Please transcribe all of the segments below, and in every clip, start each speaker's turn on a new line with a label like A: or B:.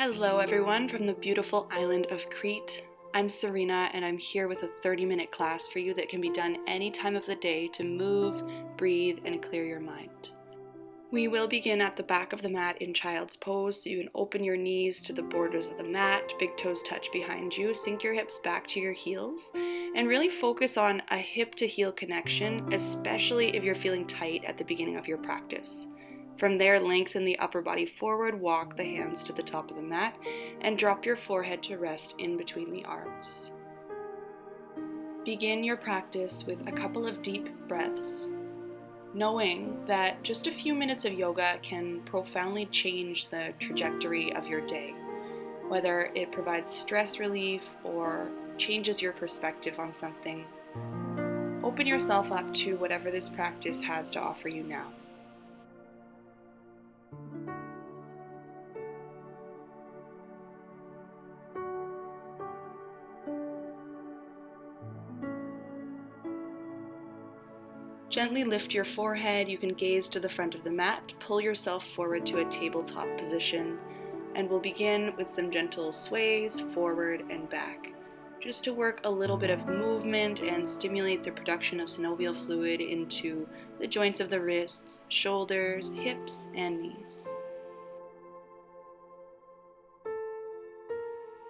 A: Hello everyone from the beautiful island of Crete. I'm Serena and I'm here with a 30-minute class for you that can be done any time of the day to move, breathe, and clear your mind. We will begin at the back of the mat in child's pose, so you can open your knees to the borders of the mat, big toes touch behind you, sink your hips back to your heels, and really focus on a hip to heel connection, especially if you're feeling tight at the beginning of your practice. From there, lengthen the upper body forward, walk the hands to the top of the mat, and drop your forehead to rest in between the arms. Begin your practice with a couple of deep breaths, knowing that just a few minutes of yoga can profoundly change the trajectory of your day, whether it provides stress relief or changes your perspective on something. Open yourself up to whatever this practice has to offer you now. Gently lift your forehead. You can gaze to the front of the mat, pull yourself forward to a tabletop position, and we'll begin with some gentle sways forward and back, just to work a little bit of movement and stimulate the production of synovial fluid into the joints of the wrists, shoulders, hips, and knees.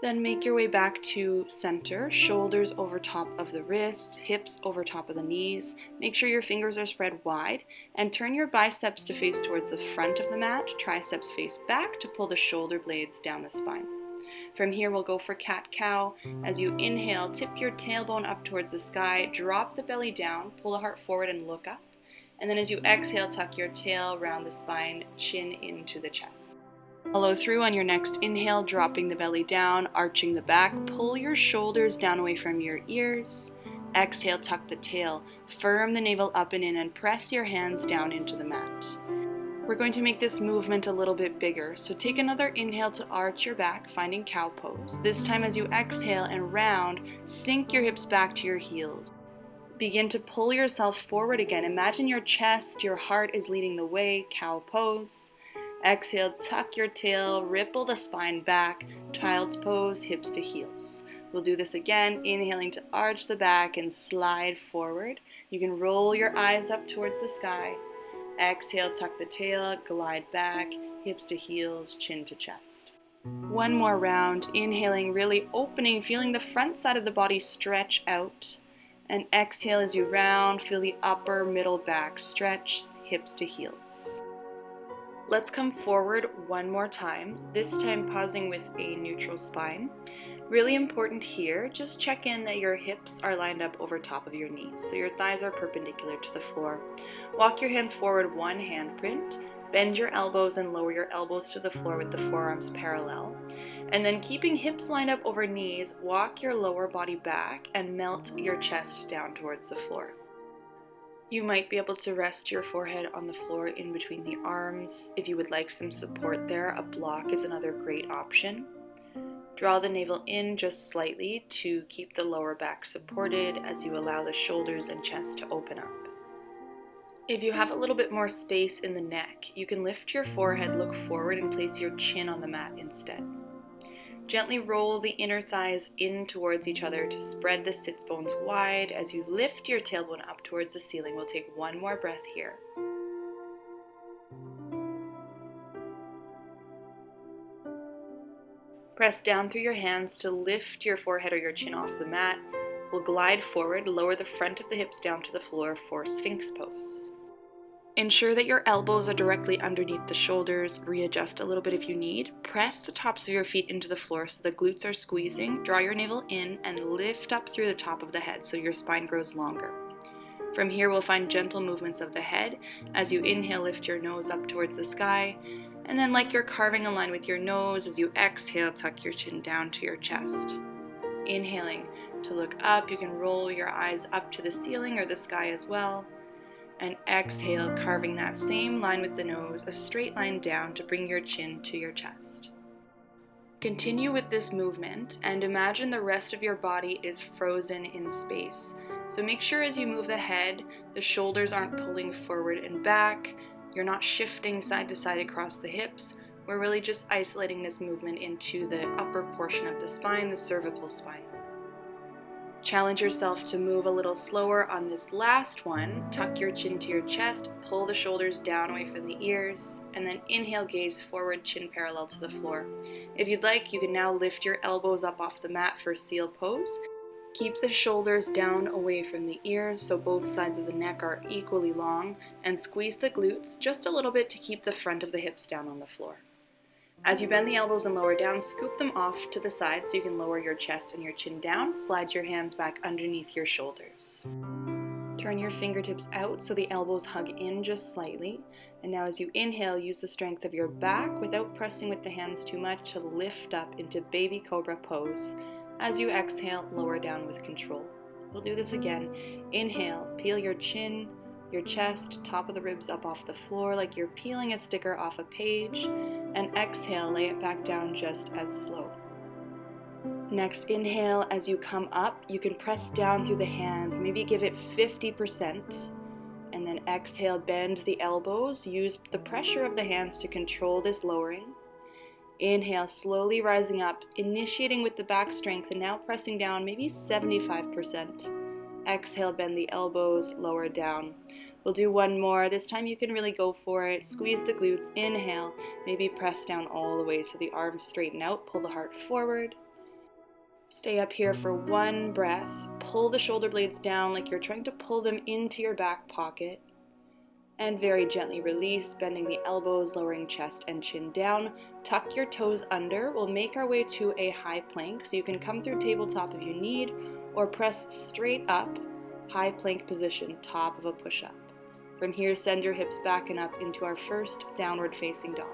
A: Then make your way back to center, shoulders over top of the wrists, hips over top of the knees. Make sure your fingers are spread wide and turn your biceps to face towards the front of the mat, triceps face back to pull the shoulder blades down the spine. From here, we'll go for cat-cow. As you inhale, tip your tailbone up towards the sky, drop the belly down, pull the heart forward and look up. And then as you exhale, tuck your tail around the spine, chin into the chest. Follow through on your next inhale, dropping the belly down, arching the back, pull your shoulders down away from your ears. Exhale, tuck the tail, firm the navel up and in, and press your hands down into the mat. We're going to make this movement a little bit bigger, so take another inhale to arch your back, finding cow pose. This time as you exhale and round, sink your hips back to your heels. Begin to pull yourself forward again. Imagine your chest, your heart is leading the way, cow pose. Exhale, tuck your tail, ripple the spine back, child's pose, hips to heels. We'll do this again, inhaling to arch the back and slide forward. You can roll your eyes up towards the sky. Exhale, tuck the tail, glide back, hips to heels, chin to chest. One more round, inhaling, really opening, feeling the front side of the body stretch out. And exhale as you round, feel the upper, middle, back stretch, hips to heels. Let's come forward one more time, this time pausing with a neutral spine. Really important here, just check in that your hips are lined up over top of your knees, so your thighs are perpendicular to the floor. Walk your hands forward, one handprint, bend your elbows and lower your elbows to the floor with the forearms parallel. And then keeping hips lined up over knees, walk your lower body back and melt your chest down towards the floor. You might be able to rest your forehead on the floor in between the arms. If you would like some support there, a block is another great option. Draw the navel in just slightly to keep the lower back supported as you allow the shoulders and chest to open up. If you have a little bit more space in the neck, you can lift your forehead, look forward, and place your chin on the mat instead. Gently roll the inner thighs in towards each other to spread the sits bones wide. As you lift your tailbone up towards the ceiling, we'll take one more breath here. Press down through your hands to lift your forehead or your chin off the mat. We'll glide forward, lower the front of the hips down to the floor for Sphinx pose. Ensure that your elbows are directly underneath the shoulders. Readjust a little bit if you need. Press the tops of your feet into the floor so the glutes are squeezing. Draw your navel in and lift up through the top of the head so your spine grows longer. From here, we'll find gentle movements of the head. As you inhale, lift your nose up towards the sky. And then like you're carving a line with your nose, as you exhale, tuck your chin down to your chest. Inhaling to look up, you can roll your eyes up to the ceiling or the sky as well. And exhale, carving that same line with the nose, a straight line down to bring your chin to your chest. Continue with this movement and imagine the rest of your body is frozen in space. So make sure as you move the head, the shoulders aren't pulling forward and back, you're not shifting side to side across the hips. We're really just isolating this movement into the upper portion of the spine, the cervical spine. Challenge yourself to move a little slower on this last one. Tuck your chin to your chest, pull the shoulders down away from the ears, and then inhale, gaze forward, chin parallel to the floor. If you'd like, you can now lift your elbows up off the mat for seal pose. Keep the shoulders down away from the ears so both sides of the neck are equally long, and squeeze the glutes just a little bit to keep the front of the hips down on the floor. As you bend the elbows and lower down, scoop them off to the side so you can lower your chest and your chin down. Slide your hands back underneath your shoulders. Turn your fingertips out so the elbows hug in just slightly. And now as you inhale, use the strength of your back without pressing with the hands too much to lift up into baby cobra pose. As you exhale, lower down with control. We'll do this again. Inhale, peel your chin, your chest, top of the ribs up off the floor like you're peeling a sticker off a page, and exhale, lay it back down just as slow. Next, inhale, as you come up, you can press down through the hands, maybe give it 50%, and then exhale, bend the elbows, use the pressure of the hands to control this lowering. Inhale, slowly rising up, initiating with the back strength, and now pressing down maybe 75%. Exhale, bend the elbows, lower down. We'll do one more. This time you can really go for it. Squeeze the glutes. Inhale, maybe press down all the way so the arms straighten out. Pull the heart forward. Stay up here for one breath. Pull the shoulder blades down like you're trying to pull them into your back pocket. And very gently release, bending the elbows, lowering chest and chin down. Tuck your toes under. We'll make our way to a high plank, so you can come through tabletop if you need, or press straight up, high plank position, top of a push-up. From here, send your hips back and up into our first downward facing dog.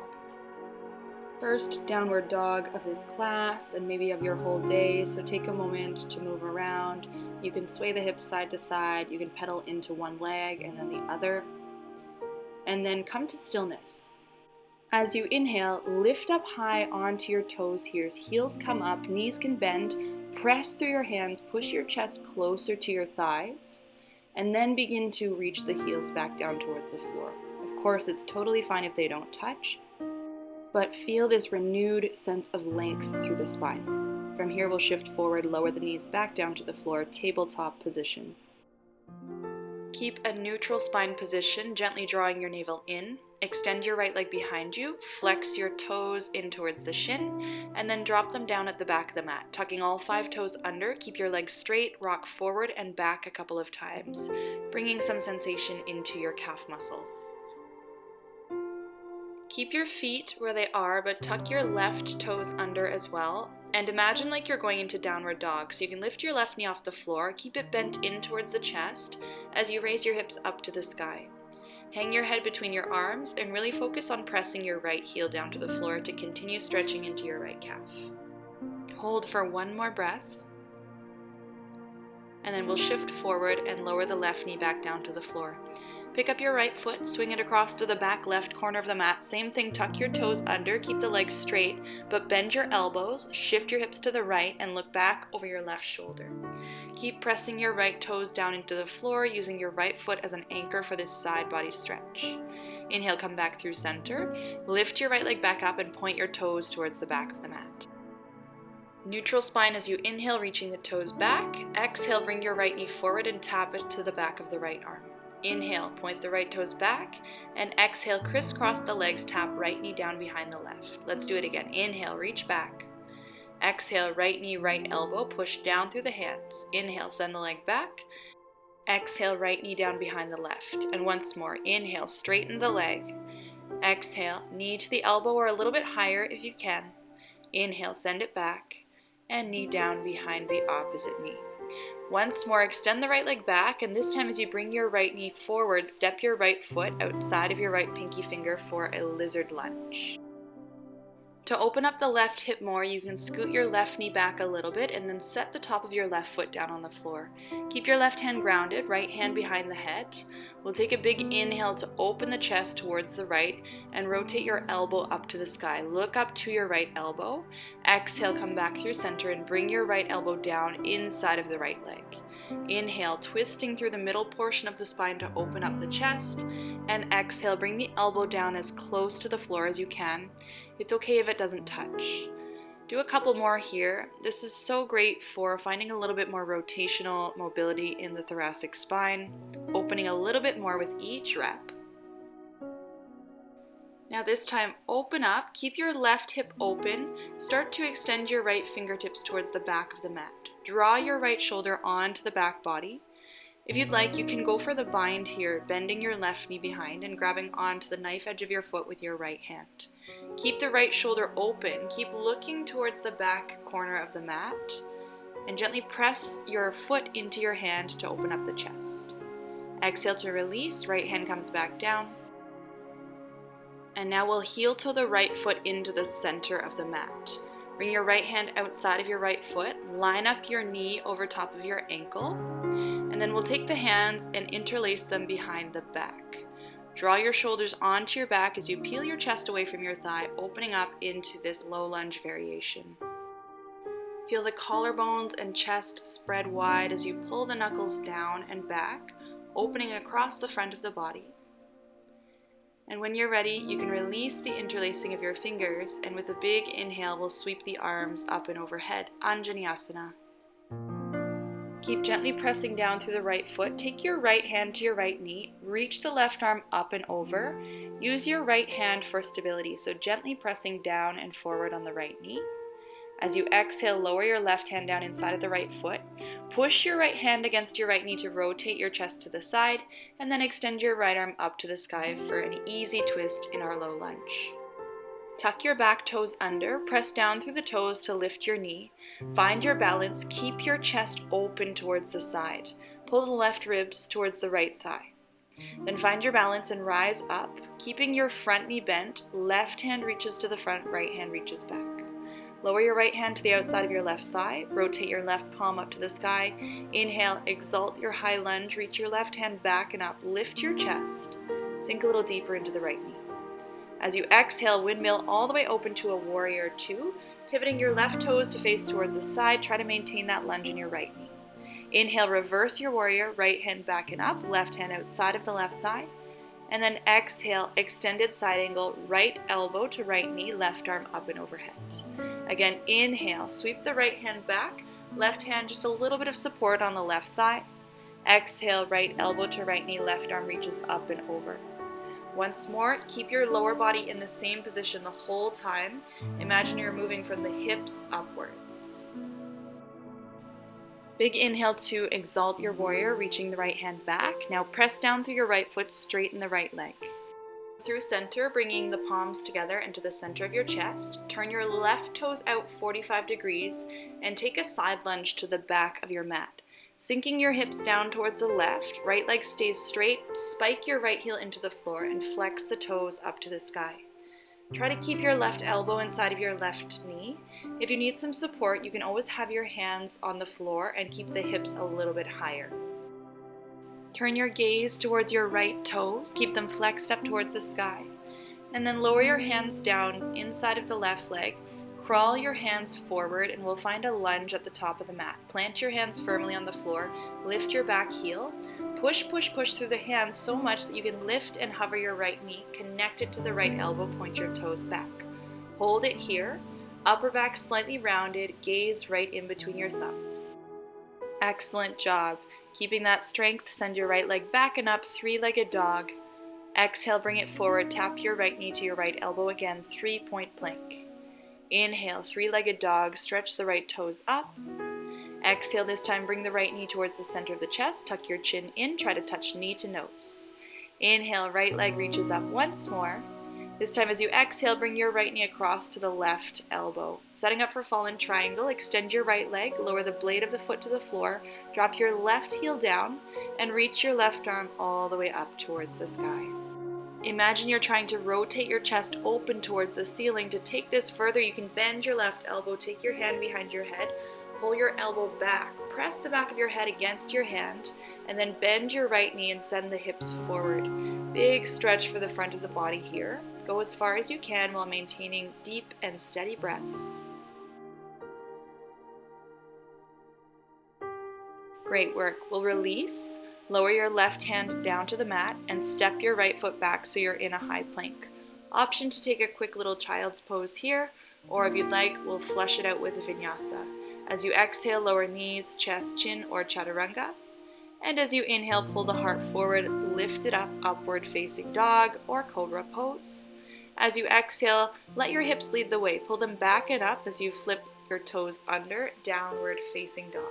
A: First downward dog of this class and maybe of your whole day, so take a moment to move around. You can sway the hips side to side, you can pedal into one leg and then the other, and then come to stillness. As you inhale, lift up high onto your toes here, heels come up, knees can bend, press through your hands, push your chest closer to your thighs, and then begin to reach the heels back down towards the floor. Of course, it's totally fine if they don't touch, but feel this renewed sense of length through the spine. From here, we'll shift forward, lower the knees back down to the floor, tabletop position. Keep a neutral spine position, gently drawing your navel in. Extend your right leg behind you, flex your toes in towards the shin, and then drop them down at the back of the mat. Tucking all 5 toes under, keep your legs straight, rock forward and back a couple of times, bringing some sensation into your calf muscle. Keep your feet where they are, but tuck your left toes under as well. And imagine like you're going into downward dog. So you can lift your left knee off the floor, keep it bent in towards the chest as you raise your hips up to the sky. Hang your head between your arms and really focus on pressing your right heel down to the floor to continue stretching into your right calf. Hold for one more breath. And then we'll shift forward and lower the left knee back down to the floor. Pick up your right foot, swing it across to the back left corner of the mat. Same thing, tuck your toes under, keep the legs straight, but bend your elbows, shift your hips to the right, and look back over your left shoulder. Keep pressing your right toes down into the floor, using your right foot as an anchor for this side body stretch. Inhale, come back through center. Lift your right leg back up and point your toes towards the back of the mat. Neutral spine as you inhale, reaching the toes back. Exhale, bring your right knee forward and tap it to the back of the right arm. Inhale, point the right toes back, and exhale, crisscross the legs, tap right knee down behind the left. Let's do it again. Inhale, reach back. Exhale, right knee, right elbow, push down through the hands. Inhale, send the leg back. Exhale, right knee down behind the left. And once more, inhale, straighten the leg. Exhale, knee to the elbow or a little bit higher if you can. Inhale, send it back, and knee down behind the opposite knee. Once more, extend the right leg back, and this time as you bring your right knee forward, step your right foot outside of your right pinky finger for a lizard lunge. To open up the left hip more, you can scoot your left knee back a little bit and then set the top of your left foot down on the floor. Keep your left hand grounded, right hand behind the head. We'll take a big inhale to open the chest towards the right and rotate your elbow up to the sky. Look up to your right elbow. Exhale, come back through center and bring your right elbow down inside of the right leg. Inhale, twisting through the middle portion of the spine to open up the chest, and exhale, bring the elbow down as close to the floor as you can. It's okay if it doesn't touch. Do a couple more here. This is so great for finding a little bit more rotational mobility in the thoracic spine, opening a little bit more with each rep. Now this time, open up, keep your left hip open, start to extend your right fingertips towards the back of the mat. Draw your right shoulder onto the back body. If you'd like, you can go for the bind here, bending your left knee behind and grabbing onto the knife edge of your foot with your right hand. Keep the right shoulder open, keep looking towards the back corner of the mat, and gently press your foot into your hand to open up the chest. Exhale to release, right hand comes back down. And now we'll heel toe the right foot into the center of the mat. Bring your right hand outside of your right foot, line up your knee over top of your ankle, and then we'll take the hands and interlace them behind the back. Draw your shoulders onto your back as you peel your chest away from your thigh, opening up into this low lunge variation. Feel the collarbones and chest spread wide as you pull the knuckles down and back, opening across the front of the body. And when you're ready, you can release the interlacing of your fingers, and with a big inhale, we'll sweep the arms up and overhead, Anjaneyasana. Keep gently pressing down through the right foot. Take your right hand to your right knee, reach the left arm up and over. Use your right hand for stability, so gently pressing down and forward on the right knee. As you exhale, lower your left hand down inside of the right foot. Push your right hand against your right knee to rotate your chest to the side, and then extend your right arm up to the sky for an easy twist in our low lunge. Tuck your back toes under, press down through the toes to lift your knee. Find your balance, keep your chest open towards the side. Pull the left ribs towards the right thigh. Then find your balance and rise up, keeping your front knee bent. Left hand reaches to the front, right hand reaches back. Lower your right hand to the outside of your left thigh, rotate your left palm up to the sky. Inhale, exalt your high lunge, reach your left hand back and up, lift your chest, sink a little deeper into the right knee. As you exhale, windmill all the way open to a warrior two, pivoting your left toes to face towards the side, try to maintain that lunge in your right knee. Inhale, reverse your warrior, right hand back and up, left hand outside of the left thigh. And then exhale, extended side angle, right elbow to right knee, left arm up and overhead. Again, inhale, sweep the right hand back, left hand just a little bit of support on the left thigh. Exhale, right elbow to right knee, left arm reaches up and over. Once more, keep your lower body in the same position the whole time. Imagine you're moving from the hips upwards. Big inhale to exalt your warrior, reaching the right hand back. Now press down through your right foot, straighten the right leg. Through center, bringing the palms together into the center of your chest. Turn your left toes out 45 degrees and take a side lunge to the back of your mat. Sinking your hips down towards the left, right leg stays straight, spike your right heel into the floor and flex the toes up to the sky. Try to keep your left elbow inside of your left knee. If you need some support, you can always have your hands on the floor and keep the hips a little bit higher. Turn your gaze towards your right toes, keep them flexed up towards the sky. And then lower your hands down inside of the left leg. Crawl your hands forward and we'll find a lunge at the top of the mat. Plant your hands firmly on the floor, lift your back heel. Push, push, push through the hands so much that you can lift and hover your right knee, connect it to the right elbow, point your toes back. Hold it here, upper back slightly rounded, gaze right in between your thumbs. Excellent job. Keeping that strength, send your right leg back and up, three-legged dog. Exhale, bring it forward, tap your right knee to your right elbow again, three-point plank. Inhale, three-legged dog, stretch the right toes up. Exhale, this time bring the right knee towards the center of the chest, tuck your chin in, try to touch knee to nose. Inhale, right leg reaches up once more. This time as you exhale, bring your right knee across to the left elbow. Setting up for fallen triangle, extend your right leg, lower the blade of the foot to the floor, drop your left heel down, and reach your left arm all the way up towards the sky. Imagine you're trying to rotate your chest open towards the ceiling. To take this further, you can bend your left elbow, take your hand behind your head, pull your elbow back, press the back of your head against your hand, and then bend your right knee and send the hips forward. Big stretch for the front of the body here. Go as far as you can while maintaining deep and steady breaths. Great work. We'll release, lower your left hand down to the mat, and step your right foot back so you're in a high plank. Option to take a quick little child's pose here, or if you'd like, we'll flush it out with a vinyasa. As you exhale, lower knees, chest, chin, or chaturanga. And as you inhale, pull the heart forward, lift it up, upward facing dog or cobra pose. As you exhale, let your hips lead the way. Pull them back and up as you flip your toes under, downward facing dog.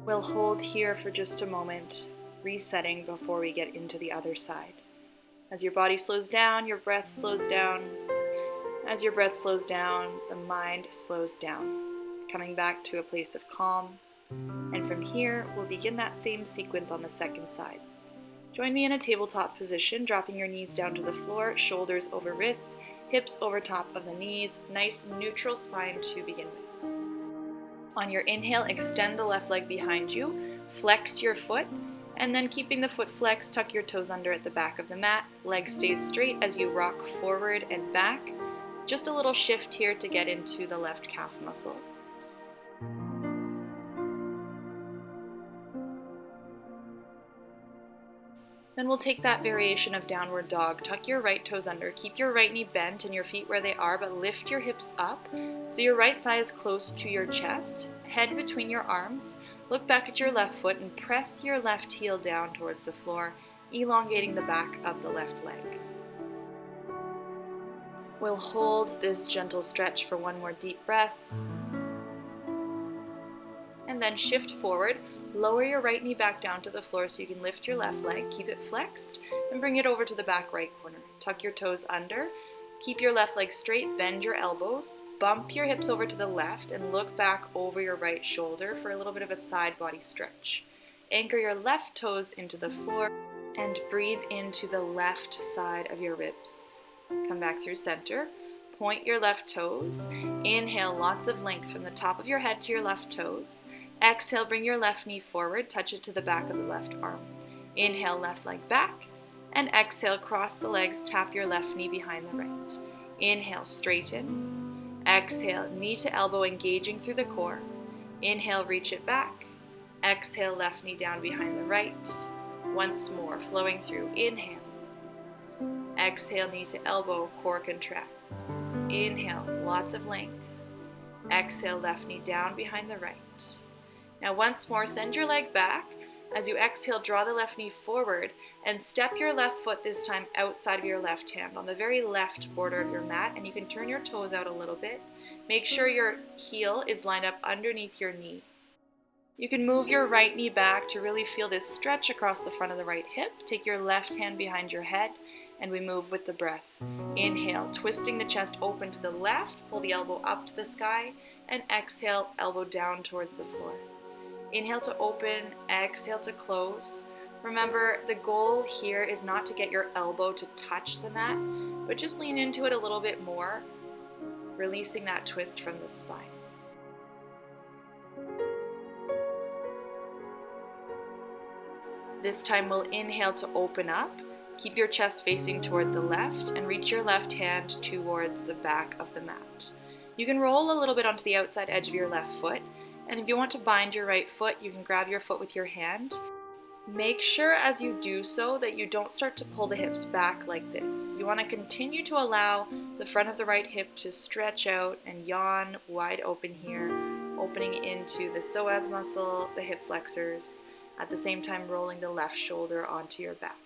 A: We'll hold here for just a moment, resetting before we get into the other side. As your body slows down, your breath slows down. As your breath slows down, the mind slows down, coming back to a place of calm. And from here, we'll begin that same sequence on the second side. Join me in a tabletop position, dropping your knees down to the floor, shoulders over wrists, hips over top of the knees, nice neutral spine to begin with. On your inhale, extend the left leg behind you, flex your foot, and then keeping the foot flexed, tuck your toes under at the back of the mat. Leg stays straight as you rock forward and back. Just a little shift here to get into the left calf muscle. Then we'll take that variation of downward dog. Tuck your right toes under, keep your right knee bent and your feet where they are, but lift your hips up so your right thigh is close to your chest, head between your arms. Look back at your left foot and press your left heel down towards the floor, elongating the back of the left leg. We'll hold this gentle stretch for one more deep breath. And then shift forward. Lower your right knee back down to the floor so you can lift your left leg, keep it flexed, and bring it over to the back right corner. Tuck your toes under, keep your left leg straight, bend your elbows, bump your hips over to the left, and look back over your right shoulder for a little bit of a side body stretch. Anchor your left toes into the floor and breathe into the left side of your ribs. Come back through center, point your left toes, inhale lots of length from the top of your head to your left toes. Exhale, bring your left knee forward, touch it to the back of the left arm. Inhale, left leg back, and exhale, cross the legs, tap your left knee behind the right. Inhale, straighten. Exhale, knee to elbow engaging through the core. Inhale, reach it back. Exhale, left knee down behind the right. Once more, flowing through. Inhale. Exhale, knee to elbow, core contracts. Inhale, lots of length. Exhale, left knee down behind the right. Now once more, send your leg back. As you exhale, draw the left knee forward and step your left foot this time outside of your left hand on the very left border of your mat, and you can turn your toes out a little bit. Make sure your heel is lined up underneath your knee. You can move your right knee back to really feel this stretch across the front of the right hip. Take your left hand behind your head and we move with the breath. Inhale, twisting the chest open to the left, pull the elbow up to the sky, and exhale, elbow down towards the floor. Inhale to open, exhale to close. Remember, the goal here is not to get your elbow to touch the mat, but just lean into it a little bit more, releasing that twist from the spine. This time we'll inhale to open up. Keep your chest facing toward the left and reach your left hand towards the back of the mat. You can roll a little bit onto the outside edge of your left foot, and if you want to bind your right foot, you can grab your foot with your hand. Make sure as you do so that you don't start to pull the hips back like this. You want to continue to allow the front of the right hip to stretch out and yawn wide open here, opening into the psoas muscle, the hip flexors, at the same time rolling the left shoulder onto your back.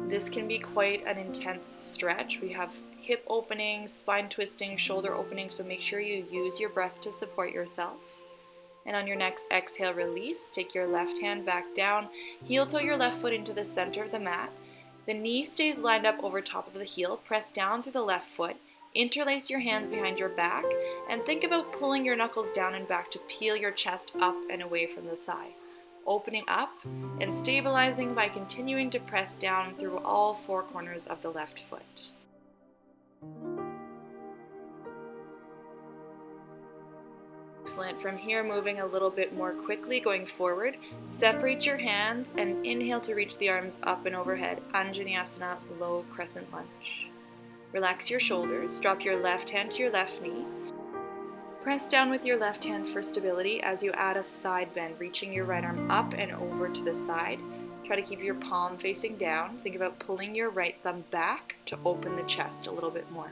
A: This can be quite an intense stretch. We have hip opening, spine twisting, shoulder opening, so make sure you use your breath to support yourself. And on your next exhale, release. Take your left hand back down, heel toe your left foot into the center of the mat. The knee stays lined up over top of the heel. Press down through the left foot. Interlace your hands behind your back and think about pulling your knuckles down and back to peel your chest up and away from the thigh. Opening up and stabilizing by continuing to press down through all four corners of the left foot. Excellent. From here, moving a little bit more quickly, going forward, separate your hands and inhale to reach the arms up and overhead. Anjaneyasana, low crescent lunge. Relax your shoulders, drop your left hand to your left knee. Press down with your left hand for stability as you add a side bend, reaching your right arm up and over to the side. Try to keep your palm facing down. Think about pulling your right thumb back to open the chest a little bit more.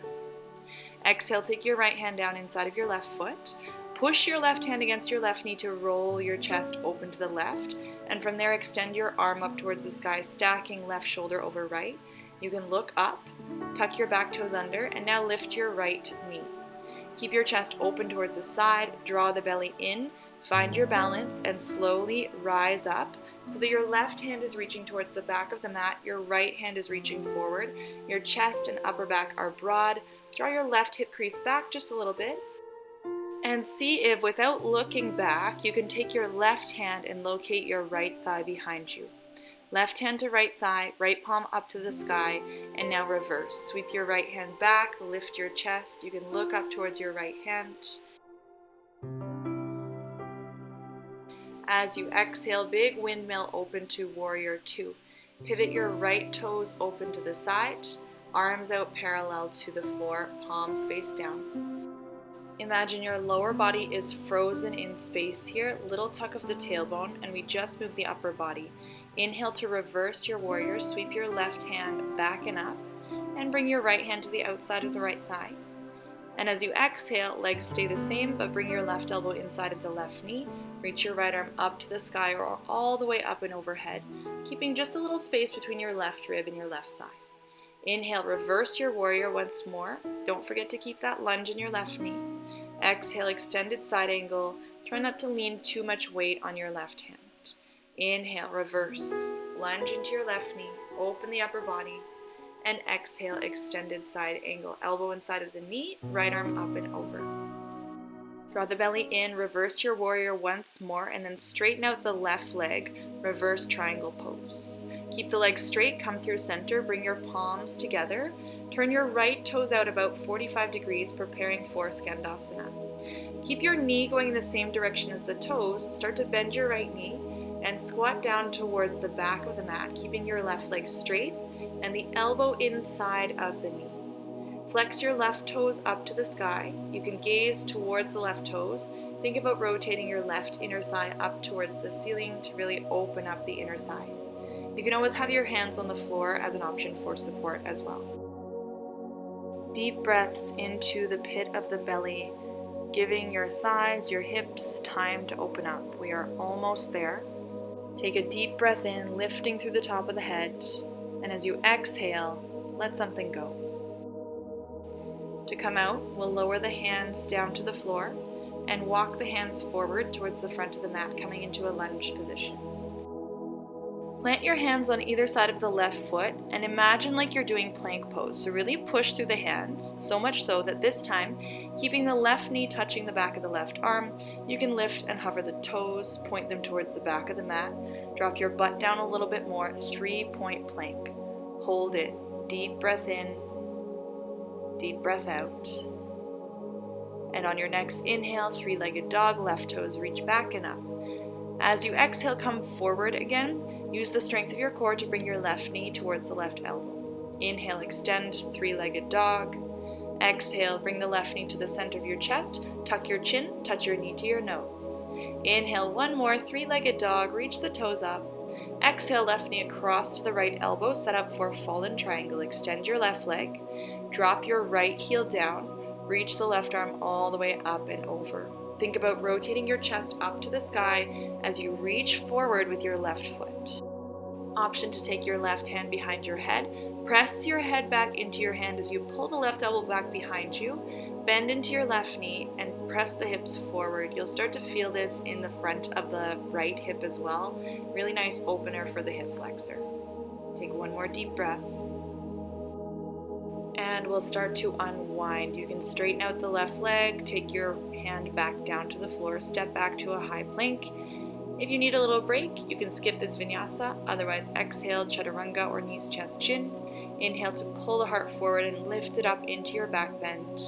A: Exhale, take your right hand down inside of your left foot. Push your left hand against your left knee to roll your chest open to the left. And from there, extend your arm up towards the sky, stacking left shoulder over right. You can look up, tuck your back toes under, and now lift your right knee. Keep your chest open towards the side, draw the belly in, find your balance, and slowly rise up so that your left hand is reaching towards the back of the mat, your right hand is reaching forward, your chest and upper back are broad. Draw your left hip crease back just a little bit, and see if, without looking back, you can take your left hand and locate your right thigh behind you. Left hand to right thigh, right palm up to the sky, and now reverse. Sweep your right hand back, lift your chest. You can look up towards your right hand. As you exhale, big windmill open to warrior two. Pivot your right toes open to the side, arms out parallel to the floor, palms face down. Imagine your lower body is frozen in space here, little tuck of the tailbone, and we just move the upper body. Inhale to reverse your warrior, sweep your left hand back and up, and bring your right hand to the outside of the right thigh. And as you exhale, legs stay the same, but bring your left elbow inside of the left knee, reach your right arm up to the sky or all the way up and overhead, keeping just a little space between your left rib and your left thigh. Inhale, reverse your warrior once more. Don't forget to keep that lunge in your left knee. Exhale, extended side angle. Try not to lean too much weight on your left hand. Inhale, reverse, lunge into your left knee, open the upper body, and exhale, extended side angle. Elbow inside of the knee, right arm up and over. Draw the belly in, reverse your warrior once more, and then straighten out the left leg, reverse triangle pose. Keep the legs straight, come through center, bring your palms together. Turn your right toes out about 45 degrees, preparing for Skandasana. Keep your knee going in the same direction as the toes. Start to bend your right knee and squat down towards the back of the mat, keeping your left leg straight and the elbow inside of the knee. Flex your left toes up to the sky. You can gaze towards the left toes. Think about rotating your left inner thigh up towards the ceiling to really open up the inner thigh. You can always have your hands on the floor as an option for support as well. Deep breaths into the pit of the belly, giving your thighs, your hips time to open up. We are almost there. Take a deep breath in, lifting through the top of the head, and as you exhale, let something go. To come out, we'll lower the hands down to the floor and walk the hands forward towards the front of the mat, coming into a lunge position. Plant your hands on either side of the left foot and imagine like you're doing plank pose. So really push through the hands, so much so that this time, keeping the left knee touching the back of the left arm, you can lift and hover the toes, point them towards the back of the mat, drop your butt down a little bit more, 3-point plank. Hold it, deep breath in, deep breath out. And on your next inhale, 3-legged dog, left toes reach back and up. As you exhale, come forward again. Use the strength of your core to bring your left knee towards the left elbow. Inhale, extend, 3-legged dog. Exhale, bring the left knee to the center of your chest. Tuck your chin, touch your knee to your nose. Inhale, one more, 3-legged dog. Reach the toes up. Exhale, left knee across to the right elbow. Set up for fallen triangle. Extend your left leg. Drop your right heel down. Reach the left arm all the way up and over. Think about rotating your chest up to the sky as you reach forward with your left foot. Option to take your left hand behind your head. Press your head back into your hand as you pull the left elbow back behind you. Bend into your left knee and press the hips forward. You'll start to feel this in the front of the right hip as well. Really nice opener for the hip flexor. Take one more deep breath. And we'll start to unwind. You can straighten out the left leg, take your hand back down to the floor, step back to a high plank. If you need a little break, you can skip this vinyasa. Otherwise, exhale, chaturanga or knees, chest, chin. Inhale to pull the heart forward and lift it up into your back bend.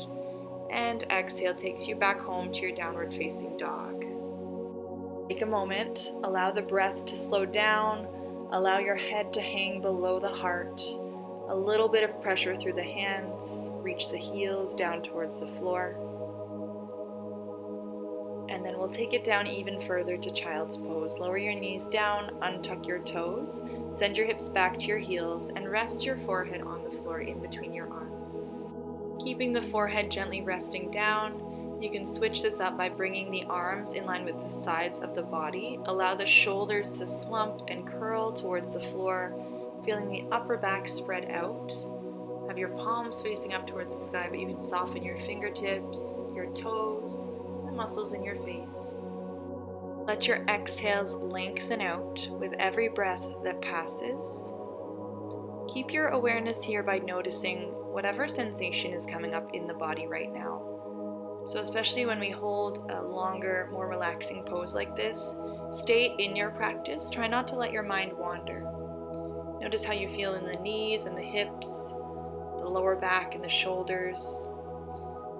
A: And exhale takes you back home to your downward facing dog. Take a moment, allow the breath to slow down, allow your head to hang below the heart. A little bit of pressure through the hands, reach the heels down towards the floor. And then we'll take it down even further to child's pose. Lower your knees down, untuck your toes, send your hips back to your heels, and rest your forehead on the floor in between your arms. Keeping the forehead gently resting down, you can switch this up by bringing the arms in line with the sides of the body. Allow the shoulders to slump and curl towards the floor, feeling the upper back spread out. Have your palms facing up towards the sky, but you can soften your fingertips, your toes, the muscles in your face. Let your exhales lengthen out with every breath that passes. Keep your awareness here by noticing whatever sensation is coming up in the body right now. So especially when we hold a longer, more relaxing pose like this, stay in your practice. Try not to let your mind wander. Notice how you feel in the knees and the hips, the lower back and the shoulders.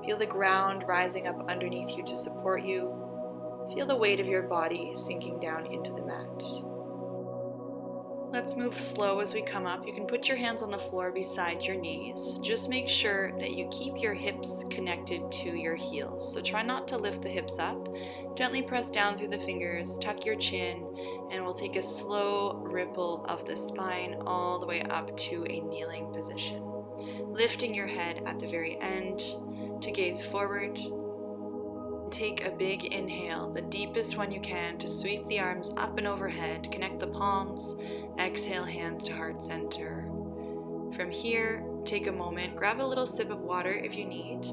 A: Feel the ground rising up underneath you to support you. Feel the weight of your body sinking down into the mat. Let's move slow as we come up. You can put your hands on the floor beside your knees. Just make sure that you keep your hips connected to your heels. So try not to lift the hips up. Gently press down through the fingers, tuck your chin, and we'll take a slow ripple of the spine all the way up to a kneeling position. Lifting your head at the very end to gaze forward. Take a big inhale, the deepest one you can, to sweep the arms up and overhead. Connect the palms. Exhale, hands to heart center. From here, take a moment, grab a little sip of water if you need,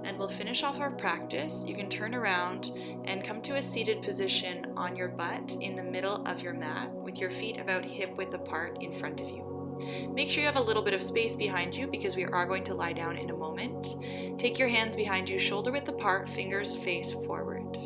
A: and we'll finish off our practice. You can turn around and come to a seated position on your butt in the middle of your mat with your feet about hip width apart in front of you. Make sure you have a little bit of space behind you because we are going to lie down in a moment. Take your hands behind you, shoulder width apart, fingers face forward.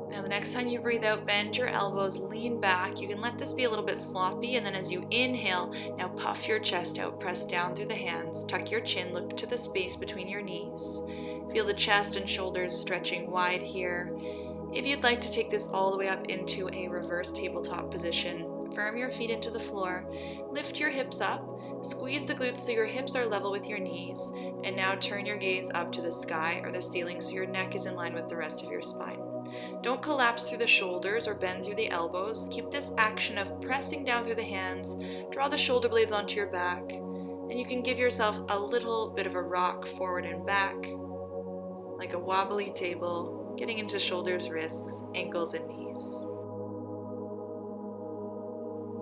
A: Now the next time you breathe out, bend your elbows, lean back. You can let this be a little bit sloppy, and then as you inhale, now puff your chest out, press down through the hands, tuck your chin, look to the space between your knees. Feel the chest and shoulders stretching wide here. If you'd like to take this all the way up into a reverse tabletop position, firm your feet into the floor, lift your hips up, squeeze the glutes so your hips are level with your knees, and now turn your gaze up to the sky or the ceiling so your neck is in line with the rest of your spine. Don't collapse through the shoulders or bend through the elbows. Keep this action of pressing down through the hands, draw the shoulder blades onto your back, and you can give yourself a little bit of a rock forward and back, like a wobbly table, getting into shoulders, wrists, ankles, and knees.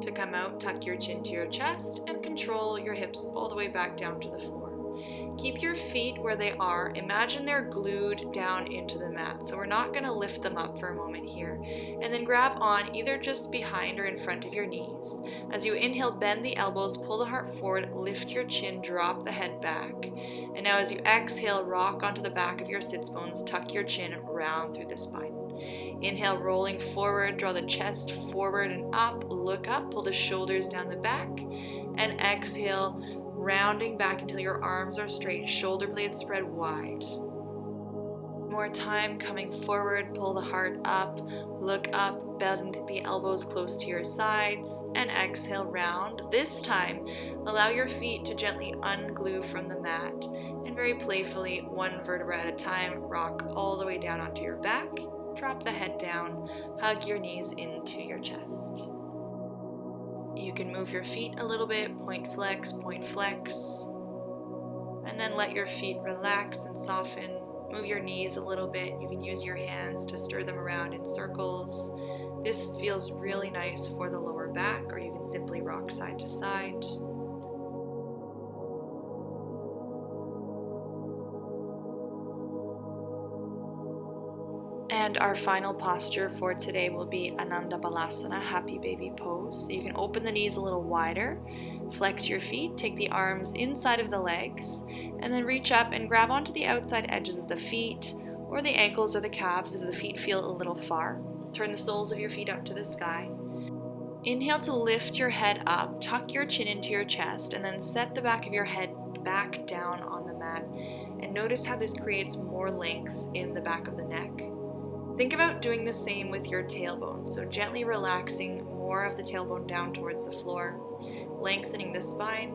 A: To come out, tuck your chin to your chest and control your hips all the way back down to the floor. Keep your feet where they are. Imagine they're glued down into the mat. So we're not going to lift them up for a moment here. And then grab on either just behind or in front of your knees. As you inhale, bend the elbows, pull the heart forward, lift your chin, drop the head back. And now as you exhale, rock onto the back of your sits bones, tuck your chin round through the spine. Inhale, rolling forward, draw the chest forward and up, look up, pull the shoulders down the back, and exhale, rounding back until your arms are straight, shoulder blades spread wide. More time, coming forward, pull the heart up, look up, bend the elbows close to your sides, and exhale, round. This time, allow your feet to gently unglue from the mat, and very playfully, one vertebra at a time, rock all the way down onto your back. Drop the head down, hug your knees into your chest. You can move your feet a little bit, point flex, and then let your feet relax and soften. Move your knees a little bit. You can use your hands to stir them around in circles. This feels really nice for the lower back, or you can simply rock side to side. And our final posture for today will be Ananda Balasana, happy baby pose. So you can open the knees a little wider, flex your feet, take the arms inside of the legs, and then reach up and grab onto the outside edges of the feet or the ankles or the calves if the feet feel a little far. Turn the soles of your feet up to the sky. Inhale to lift your head up, tuck your chin into your chest, and then set the back of your head back down on the mat. And notice how this creates more length in the back of the neck. Think about doing the same with your tailbone, so gently relaxing more of the tailbone down towards the floor, lengthening the spine,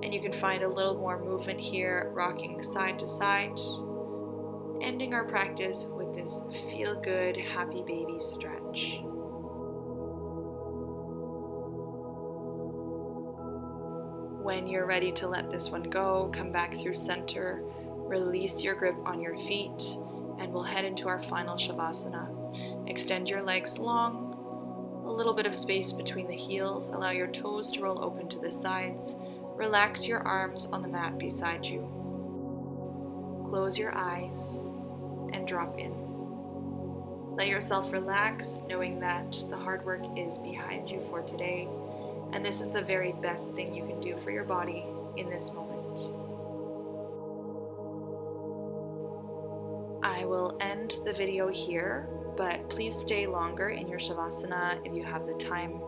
A: and you can find a little more movement here, rocking side to side. ending our practice with this feel-good, happy baby stretch. When you're ready to let this one go, come back through center, release your grip on your feet, and we'll head into our final Shavasana. Extend your legs long, a little bit of space between the heels, allow your toes to roll open to the sides, relax your arms on the mat beside you. Close your eyes and drop in. Let yourself relax, knowing that the hard work is behind you for today, and this is the very best thing you can do for your body in this moment. I will end the video here, but please stay longer in your Shavasana if you have the time.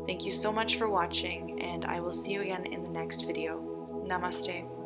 A: Thank you so much for watching, and I will see you again in the next video. Namaste.